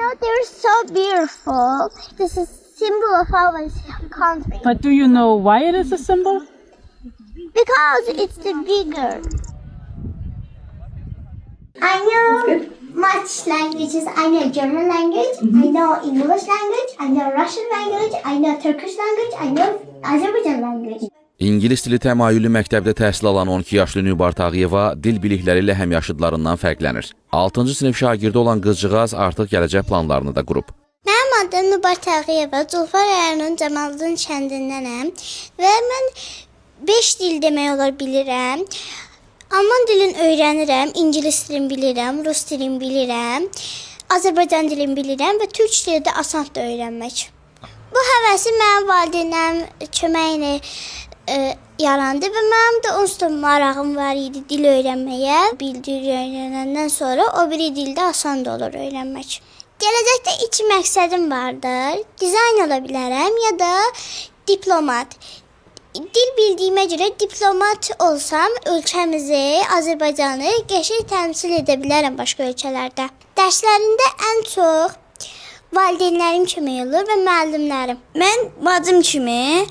know, they're so beautiful. This is symbol of our country. But do you know why it is a symbol? Because it's the bigger. I know much languages. I know German language. I know English language. I know Russian language. I know Turkish language. I know Azerbaijan language. İngilis dili təmayüllü məktəbdə təhsil alan 12 yaşlı Nübar Tağıyeva dil bilikləri ilə həmyaşıdlarından fərqlənir. 6-cı sinif şagirdi olan qızcığaz artıq gələcək planlarını da qurub. Mənim adım Nübar Tağıyeva, Culfar rayonunun Cəmalıddin kəndindənəm və mən 5 dil demək olar bilirəm. Alman dilini öyrənirəm, İngilis dilini bilirəm, Rus dilini bilirəm, Azərbaycan dilini bilirəm və türk dili də asandır öyrənmək. Bu həvəsi mənim valideynlərim köməklə yarandı və mənim də onsuz da marağım var idi dil öyrənməyə. Bir dil öyrənəndən sonra o biri dildə asan da olur öyrənmək. Gələcəkdə 2 məqsədim vardır. Dizayn ola bilərəm ya da diplomat. Dil bildiyimə görə diplomat olsam ölkəmizi, Azərbaycanı qəşəng təmsil edə bilərəm başqa ölkələrdə. Dərslərində ən çox valideynlərim kömək olur və müəllimlərim. Mən bacım kimi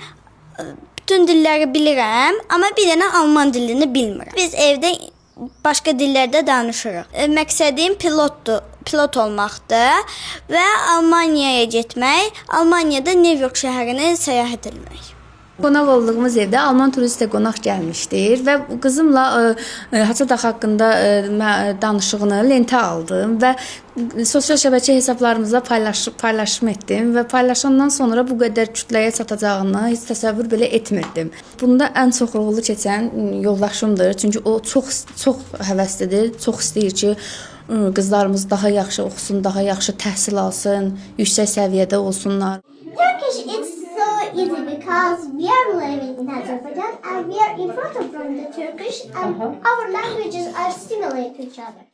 bütün dilləri bilirəm, amma bir dənə alman dilini bilmirəm. Biz evdə başqa dillərdə danışırıq. Məqsədim pilot olmaqdır və Almaniyaya getmək, Almaniyada New York şəhərinə səyahət etmək. Qonaq olduğumuz evdə Alman turistə qonaq gəlmişdir və qızımla Haçadağ haqqında danışığını lentə aldım və sosial şəbəkə hesablarımızda paylaşım etdim və paylaşandan sonra bu qədər kütləyə çatacağını heç təsəvvür belə etmirdim. Bunda ən çox uğurlu keçən yoldaşımdır, çünki o çox həvəslidir, çox istəyir ki, qızlarımız daha yaxşı oxusun, daha yaxşı təhsil alsın, yüksək səviyyədə olsunlar. Turkish is so easy because we are living in Azerbaijan and we are in front of the Turkish and our languages are similar to each other.